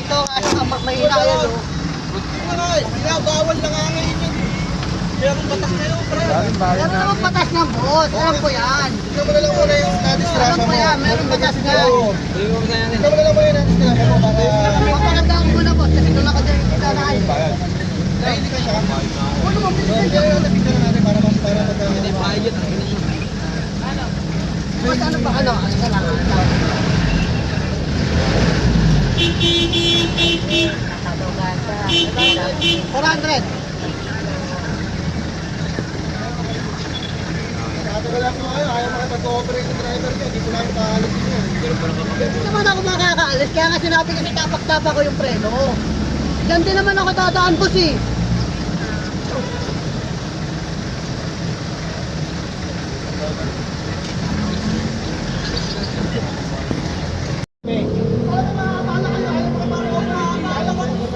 dito, kaso kapag mahina yan, no? Bawal na nga ngayon yun. Kaya kung batas na yun, pre. Meron naman batas ng boss, alam ko yan. Tignan mo na lang muna yung nadisgrasya Alam mo. ko yan, meron batas nga. Tignan mo na lang muna yung nadisgrasya mo para... Papagandaan ko na boss, kasi doon ako dyan kita na kayo. Ay, hindi ka siya. Ano mo, bilisan Kaya natin picture natin para magkakaroon. Hindi pa yun. Boss, ano ba? Ano? Ano ka lang? Nakatugan ka. 400. Sabi ko lang mo kayo, ayaw makipag-cooperate yung driver ko. Hindi ko lang paalisin yun. Hindi naman ako makakaalis, kaya nga sinabi kasi tapak-tapak ko yung preno. Diyan din naman ako dadaan boss eh.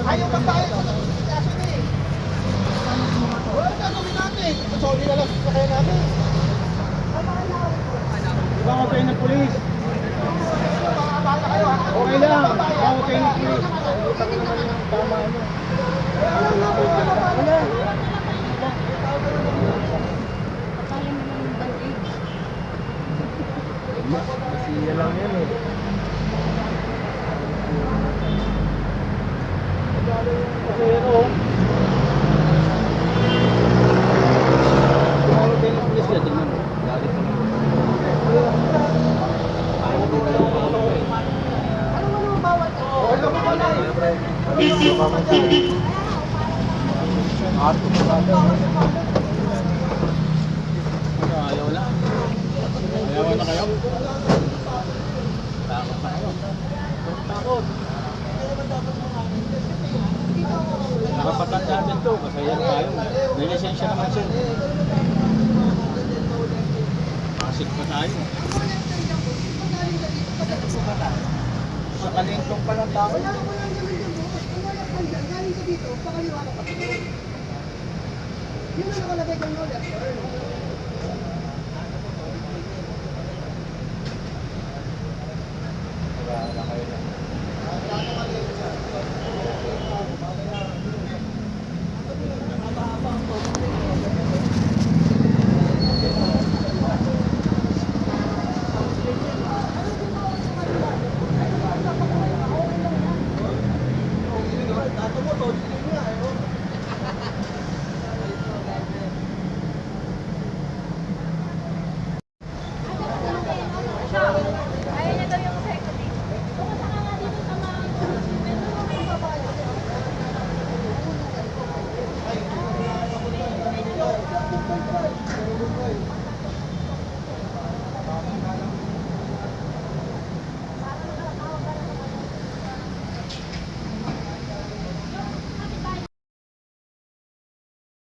Ayaw magbayad sa notification eh. Wala na gawin natin. Sorry na lang sa kaya namin. Diba ako kayo ng polis? Okay lang. Diba ako kayo ng polis? Utang naman yung tama ano. Wala. Masiya lang yan eh. Kasi ano, tumawag kayo ng pulis yan, tingnan mo. Galit naman. Ano bawal ka? Wala mo pala eh. Video ka man dyan. Ato mo ba daw? Ayaw na. Ayaw na kayo? Takot na kayo. Takot. Nakapatanda din to, masaya na tayo. May lisensya naman siya. Pasig pa tayo. Sa kalintong pa ng tao. Galing ka dito, pakaliwa ka pa. Yun ang nakalagay kang no left turn. Wala na kayo